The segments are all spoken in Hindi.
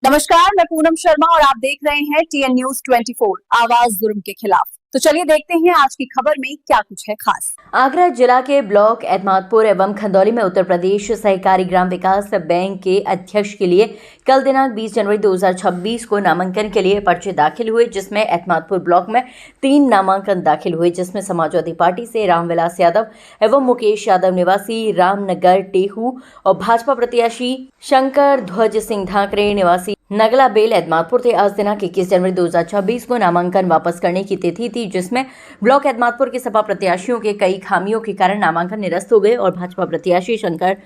नमस्कार, मैं पूनम शर्मा और आप देख रहे हैं TN News 24 आवाज जुर्म के खिलाफ। तो चलिए देखते हैं आज की खबर में क्या कुछ है खास। आगरा जिला के ब्लॉक एतमादपुर एवं खंदौली में उत्तर प्रदेश सहकारी ग्राम विकास बैंक के अध्यक्ष के लिए कल दिनांक 20 जनवरी 2026 को नामांकन के लिए पर्चे दाखिल हुए, जिसमें एतमादपुर ब्लॉक में 3 नामांकन दाखिल हुए, जिसमें समाजवादी पार्टी से रामविलास यादव एवं मुकेश यादव निवासी रामनगर टेहू और भाजपा प्रत्याशी शंकर ध्वज सिंह धाकरे निवासी नगला बेल एतमादपुर थे। आज दिनांक 21 जनवरी 2026 को नामांकन वापस करने की तिथि थी, जिसमें ब्लॉक एतमादपुर के सपा प्रत्याशियों के कई खामियों के कारण नामांकन निरस्त हो गए और भाजपा प्रत्याशी शंकर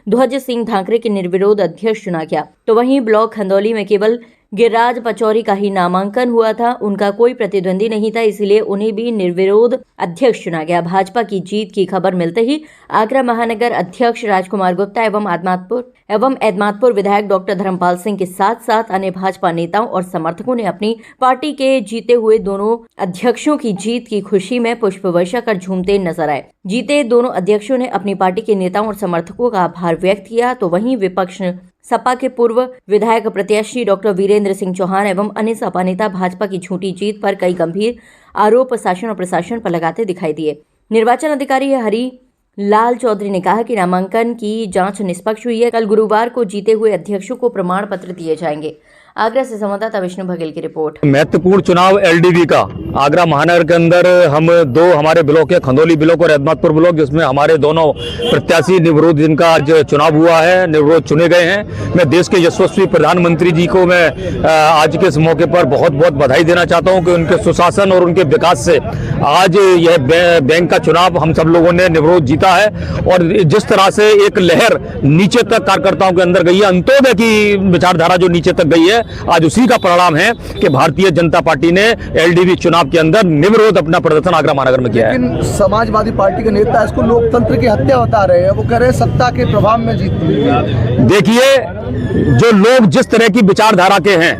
ध्वज सिंह धाकरे के निर्विरोध अध्यक्ष चुना गया। तो वहीं ब्लॉक खंदौली में केवल गिरिराज पचौरी का ही नामांकन हुआ था, उनका कोई प्रतिद्वंदी नहीं था, इसलिए उन्हें भी निर्विरोध अध्यक्ष चुना गया। भाजपा की जीत की खबर मिलते ही आगरा महानगर अध्यक्ष राजकुमार गुप्ता एवं एतमादपुर विधायक डॉक्टर धर्मपाल सिंह के साथ साथ अन्य भाजपा नेताओं और समर्थकों ने अपनी पार्टी के जीते हुए दोनों अध्यक्षों की जीत की खुशी में पुष्प वर्षा कर झूमते नजर आए। जीते दोनों अध्यक्षों ने अपनी पार्टी के नेताओं और समर्थकों का आभार व्यक्त किया। तो वहीं विपक्ष सपा के पूर्व विधायक प्रत्याशी डॉक्टर वीरेंद्र सिंह चौहान एवं अन्य सपा नेता भाजपा की झूठी जीत पर कई गंभीर आरोप शासन और प्रशासन पर लगाते दिखाई दिए। निर्वाचन अधिकारी हरी लाल चौधरी ने कहा कि नामांकन की जांच निष्पक्ष हुई है। कल गुरुवार को जीते हुए अध्यक्षों को प्रमाण पत्र दिए जाएंगे। आगरा से संवाददाता विष्णु बघेल की रिपोर्ट। महत्वपूर्ण चुनाव LDV का आगरा महानगर के अंदर हम दो हमारे ब्लॉक है, खंदौली ब्लॉक और एतमादपुर ब्लॉक, जिसमें हमारे दोनों प्रत्याशी निर्विरोध जिनका आज चुनाव हुआ है, निर्विरोध चुने गए हैं। मैं देश के यशस्वी प्रधानमंत्री जी को मैं आज के इस मौके पर बहुत बहुत बधाई देना चाहता हूं कि उनके सुशासन और उनके विकास से आज यह बैंक का चुनाव हम सब लोगों ने निर्विरोध जीता है। और जिस तरह से एक लहर नीचे तक कार्यकर्ताओं के अंदर गई है, अंत्योदय की विचारधारा जो नीचे तक गई है, आज उसी का परिणाम है कि भारतीय जनता पार्टी ने LDV चुनाव के अंदर निर्विरोध अपना प्रदर्शन आगरा महानगर में किया है। लेकिन समाजवादी पार्टी के नेता इसको लोकतंत्र की हत्या बता रहे हैं। वो कह रहे हैं सत्ता के प्रभाव में जीत हुई है। देखिए, जो लोग जिस तरह की विचारधारा के हैं,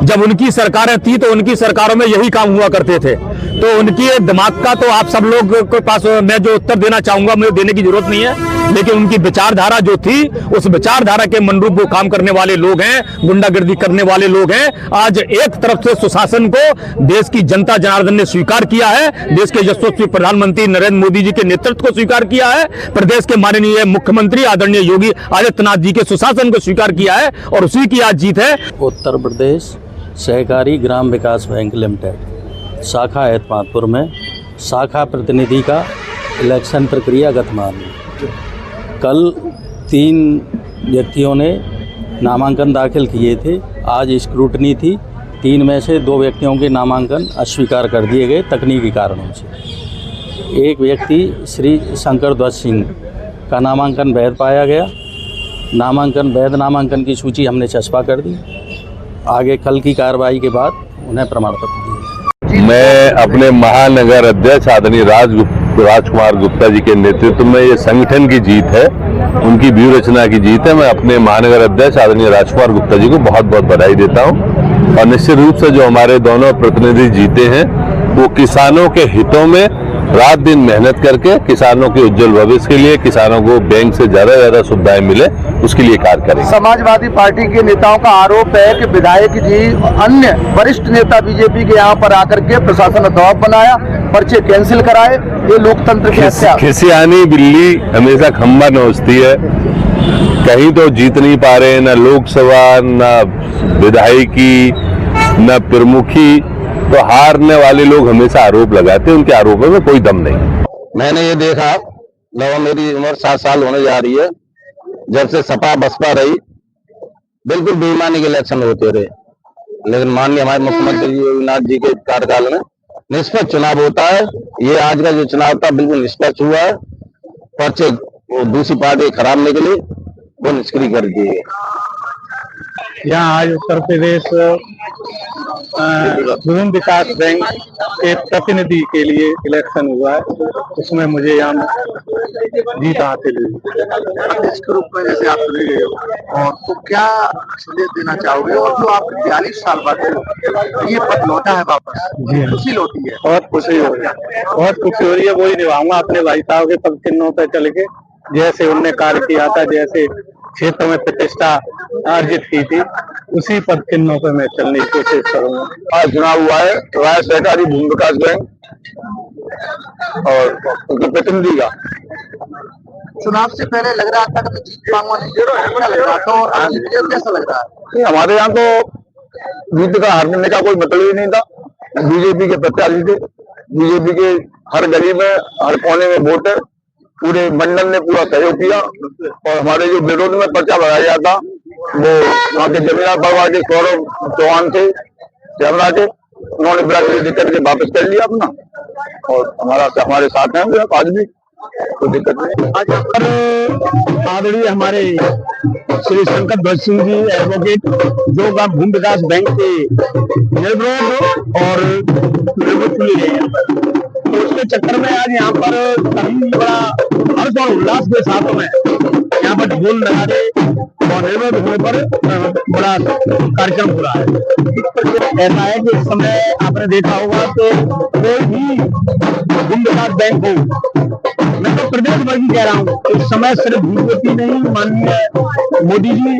जब उनकी सरकारें थी तो उनकी सरकारों में यही काम हुआ करते थे, तो उनकी दिमाग का तो आप सब लोग के पास मैं जो उत्तर देना चाहूंगा मुझे देने की जरूरत नहीं है, लेकिन उनकी विचारधारा जो थी उस विचारधारा के अनुरूप वो काम करने वाले लोग हैं, गुंडागर्दी करने वाले लोग हैं। आज एक तरफ से सुशासन को देश की जनता जनार्दन ने स्वीकार किया है, देश के यशस्वी प्रधानमंत्री नरेंद्र मोदी जी के नेतृत्व को स्वीकार किया है, प्रदेश के माननीय मुख्यमंत्री आदरणीय योगी आदित्यनाथ जी के सुशासन को स्वीकार किया है और उसी की आज जीत है। उत्तर प्रदेश सहकारी ग्राम विकास बैंक लिमिटेड शाखा एतमादपुर में शाखा प्रतिनिधि का इलेक्शन प्रक्रिया गतिमान है। कल 3 व्यक्तियों ने नामांकन दाखिल किए थे। आज स्क्रूटनी थी। 3 में से 2 व्यक्तियों के नामांकन अस्वीकार कर दिए गए तकनीकी कारणों से। एक व्यक्ति श्री शंकर ध्वज सिंह का नामांकन वैध पाया गया। वैध नामांकन की सूची हमने चस्पा कर दी। आगे कल की कार्रवाई के बाद उन्हें प्रमाण पत्र दिए। मैं अपने महानगर अध्यक्ष आदरणीय राजकुमार गुप्ता जी के नेतृत्व में ये संगठन की जीत है, उनकी व्यूह रचना की जीत है। मैं अपने महानगर अध्यक्ष आदरणीय राजकुमार गुप्ता जी को बहुत बहुत बधाई देता हूं। और निश्चित रूप से जो हमारे दोनों प्रतिनिधि जीते हैं वो किसानों के हितों में रात दिन मेहनत करके किसानों के उज्जवल भविष्य के लिए, किसानों को बैंक से ज्यादा सुविधाएं मिले, उसके लिए कार्य करेंगे। समाजवादी पार्टी के नेताओं का आरोप है कि विधायक जी अन्य वरिष्ठ नेता बीजेपी के यहाँ पर आकर के प्रशासन ने दबाव बनाया, पर्चे कैंसिल कराए। ये लोकतंत्र की हत्या। खिसियानी बिल्ली हमेशा खंबा नोचती है। कहीं तो जीत नहीं पा रहे, न लोकसभा, न विधायकी, न प्रमुखी, तो हारने वाले लोग हमेशा आरोप लगाते हैं, उनके आरोपों में कोई दम नहीं। मैंने ये देखा, लगभग मेरी उम्र 7 साल होने जा रही है, जब से सपा बसपा रही, बिल्कुल बेईमानी के इलेक्शन होते रहे। लेकिन माननीय हमारे मुख्यमंत्री योगीनाथ जी के कार्यकाल में निष्पक्ष चुनाव होता है। ये आज का जो चुनाव था बिल्कुल निष्पक्ष हुआ है। पर्चे दूसरी पार्टी खराब निकली, वो निष्क्रिय कर दिए। यहाँ आज उत्तर प्रदेश ग्राम विकास बैंक के प्रतिनिधि के लिए इलेक्शन हुआ है, उसमें मुझे यहाँ जीत हासिल हुई। अध्यक्ष के रूप में जैसे आप चुने गए हो, और तो क्या संदेश देना चाहोगे? और जो आप 42 साल बाद ये पद लौटा है वापस, खुशी लौटी है? बहुत खुशी हो रही है, बहुत खुशी हो रही है। वही निभाऊंगा अपने भाई साहब के पद चिन्हों पर चल के, जैसे उनने कार्य किया था, जैसे क्षेत्र में प्रतिष्ठा अर्जित की थी, उसी पद चिन्हों पे मैं चलने की कोशिश करूंगा। आज चुनाव हुआ है राज्य सहकारी भूमि विकास बैंक और उनके प्रतिनिधि का। चुनाव से पहले लग रहा था कि जीत पाऊंगा नहीं, लग रहा था, और कैसा लग रहा है? हमारे यहाँ तो जीत का हारने का कोई मतलब ही नहीं था। बीजेपी के प्रत्याशी थे, बीजेपी के हर गली में हर कोने में वोट है, पूरे मंडल ने पूरा सहयोग किया। और हमारे जो विरोध में पर्चा भराया गया था वो वहाँ के जमींदार परिवार के सौरभ चौहान थे कैमरा के, उन्होंने बिरादरी दिक्कत के वापस कर लिया अपना, और हमारे साथ हैं आज भी, कोई दिक्कत नहीं। आज यहाँ पर आदरणीय हमारे श्री शंकर ध्वज सिंह जी एडवोकेट, जो भूमि विकास बैंक के निर्विरोध और निर्विरोध चुने गए हैं, तो उसके चक्कर में आज यहाँ पर सभी बड़ा हर्ष और उल्लास के साथ में यहाँ पर ढोल नगाड़े और निर्विरोध होने पर बड़ा कार्यक्रम हो रहा है। ऐसा है कि इस समय आपने देखा होगा कि कोई भी भूमि विकास बैंक हो, मैं तो प्रदेश भर की कह रहा हूँ, इस समय सिर्फ बीजेपी नहीं, माननीय मोदी जी,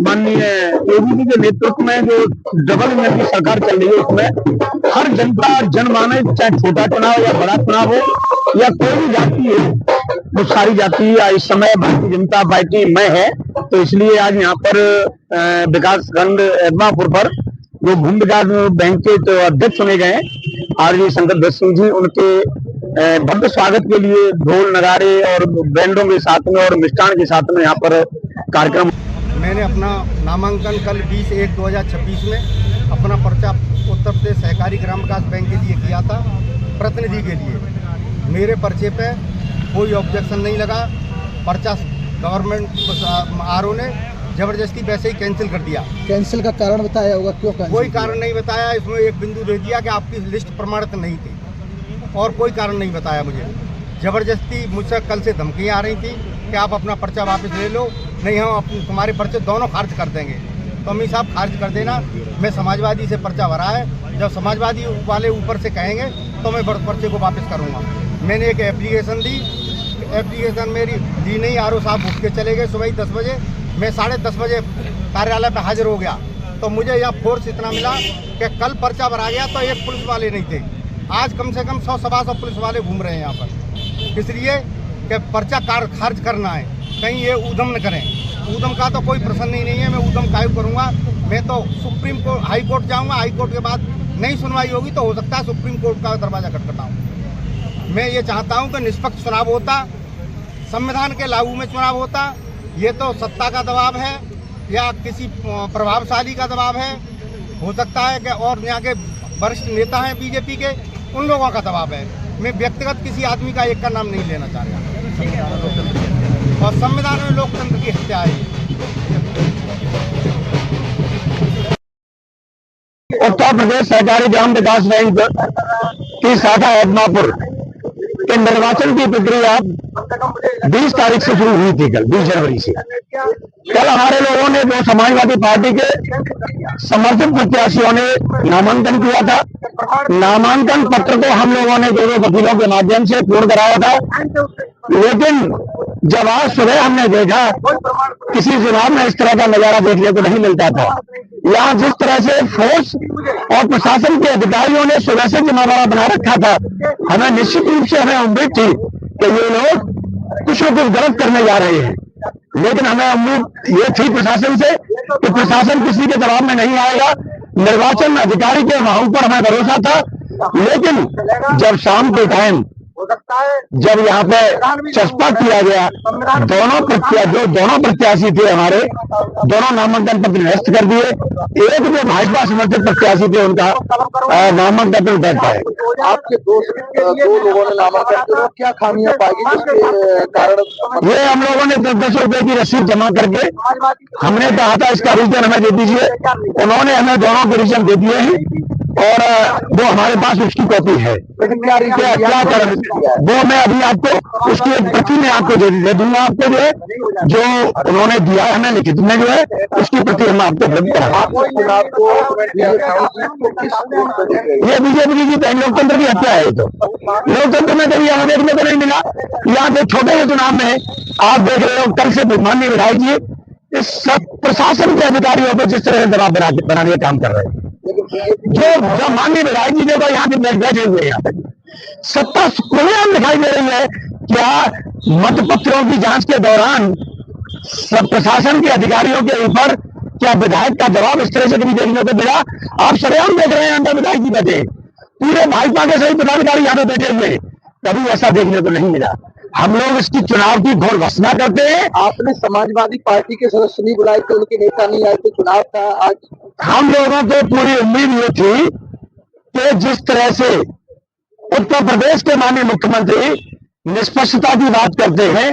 माननीय योगी जी के नेतृत्व में जो डबल इंजन की सरकार चल रही है, उसमें हर जनता जनमानस, चाहे छोटा चुनाव या बड़ा चुनाव हो या कोई भी जाति है, वो सारी जाति इस समय भारतीय जनता पार्टी में है। तो इसलिए आज यहाँ पर विकास खंड एदमापुर पर जो भूमि विकास बैंक के तो अध्यक्ष चुने गए आदरणीय शंकर ध्वज सिंह जी, उनके भव्य स्वागत के लिए ढोल नगाड़े और बैंडों के साथ में और मिष्ठान के साथ में यहाँ पर कार्यक्रम। मैंने अपना नामांकन कल 20/1/2026 में अपना पर्चा उत्तर प्रदेश सहकारी ग्राम विकास बैंक के लिए किया था, प्रतिनिधि के लिए। मेरे पर्चे पे कोई ऑब्जेक्शन नहीं लगा, पर्चा गवर्नमेंट आरओ ने जबरदस्ती वैसे ही कैंसिल कर दिया। कैंसिल का कारण बताया होगा, क्यों कैंसिल? कोई कारण नहीं बताया, इसमें एक बिंदु दे दिया कि आपकी लिस्ट प्रमाणित नहीं थी, और कोई कारण नहीं बताया मुझे। जबरदस्ती मुझसे कल से धमकियां आ रही थी कि आप अपना पर्चा वापस ले लो, नहीं हम तुम्हारे पर्चे दोनों खारिज कर देंगे। तो अमीर साहब खारिज कर देना, मैं समाजवादी से पर्चा भरा है, जब समाजवादी वाले ऊपर से कहेंगे तो मैं पर्चे को वापस करूँगा। मैंने एक एप्लीकेशन दी, एप्लीकेशन मेरी दी नहीं, आरओ साहब उठ के चले गए सुबह ही 10 बजे। मैं 10:30 बजे कार्यालय पर हाजिर हो गया, तो मुझे यहाँ फोर्स इतना मिला कि कल पर्चा भरा गया तो एक पुलिस वाले नहीं थे, आज कम से कम 100-125 पुलिस वाले घूम रहे हैं यहाँ पर, इसलिए कि पर्चा खारिज करना है, कहीं ये ऊधम न करें। ऊधम का तो कोई प्रश्न ही नहीं है, मैं ऊधम कायम करूँगा। मैं तो सुप्रीम कोर्ट, हाई कोर्ट जाऊँगा, हाई कोर्ट के बाद नहीं सुनवाई होगी तो हो सकता है सुप्रीम कोर्ट का दरवाजा खटखटाऊँ। मैं ये चाहता हूँ कि निष्पक्ष चुनाव होता, संविधान के लागू में चुनाव होता। ये तो सत्ता का दबाव है या किसी प्रभावशाली का दबाव है, हो सकता है कि और यहाँ के वरिष्ठ नेता हैं बीजेपी के, उन लोगों का दबाव है। मैं व्यक्तिगत किसी आदमी का एक का नाम नहीं लेना चाह रहा, और संविधान में लोकतंत्र की हत्या है। उत्तर प्रदेश सहकारी ग्राम विकास बैंक की शाखा एदमापुर के निर्वाचन की प्रक्रिया 20 तारीख से शुरू हुई थी, कल 20 जनवरी से। कल हमारे लोगों ने, जो समाजवादी पार्टी के समर्थित प्रत्याशियों ने नामांकन किया था, नामांकन पत्र को हम लोगों ने 2 वकीलों के माध्यम से पूर्ण कराया था। लेकिन जब आज सुबह हमने देखा, किसी चुनाव में इस तरह का नजारा देखने को नहीं मिलता था। यहाँ जिस तरह से फोर्स और प्रशासन के अधिकारियों ने सुबह से जमावड़ा बना रखा था, हमें निश्चित रूप से हमें उम्मीद थी कि ये लोग कुछ न कुछ गलत करने जा रहे हैं। लेकिन हमें उम्मीद ये थी प्रशासन से कि प्रशासन किसी के दबाव में नहीं आएगा, निर्वाचन अधिकारी के वहां पर हमें भरोसा था। लेकिन जब शाम के टाइम जब यहाँ पे चस्पा किया गया, दोनों प्रत्याशी थे हमारे, दोनों नामांकन पत्र निरस्त कर दिए। एक जो भाजपा समर्थित प्रत्याशी थे, उनका नामांकन पत्र दर्ज है। आपके दो लोगों ने नामांकन किया, क्या खामियां पाएगी जिसके कारण? ये हम लोगों ने 10 रुपए की रसीद जमा करके हमने कहा था इसका रीजन हमें दे दीजिए, उन्होंने हमें दोनों के रीजन दे दिए हैं, और वो हमारे पास उसकी कॉपी है। क्या करें वो मैं अभी आपको उसकी एक प्रति में आपको दे दूंगा। आपको जो है, जो उन्होंने दिया है हमें लिखित में, जो है उसकी प्रति हम आपको उपलब्ध कराएंगे। ये बीजेपी की लोकतंत्र की हत्या है। तो लोकतंत्र में कभी हमें देखने को नहीं मिला। यहाँ पे छोटे से चुनाव में आप देख रहे हो, कल से माननीय विधायक जी इस प्रशासन के अधिकारियों पर जिस तरह से दबाव बनाने का काम कर रहे हैं। जो माननीय विधायक जी देखो यहाँ पे बैठे हुए हैं, यहाँ पे सत्ता खुलेआम दिखाई दे रही है। क्या मतपत्रों की जांच के दौरान सब प्रशासन के अधिकारियों के ऊपर क्या विधायक का दबाव इस तरह से कभी देखने को मिला? आप सरेआम देख रहे हैं अंदर विधायक जी बैठे, पूरे भाजपा के सभी पदाधिकारी यहाँ पे बैठे हुए, कभी ऐसा देखने को नहीं मिला। हम लोग इसकी चुनाव की घोर घोषणा करते हैं। आपने समाजवादी पार्टी के सदस्य नहीं बुलाए थे, उनके नेता नहीं आए थे, चुनाव था आज। हम लोगों को पूरी उम्मीद ये थी कि जिस तरह से उत्तर प्रदेश के माननीय मुख्यमंत्री निष्पक्षता की बात करते हैं,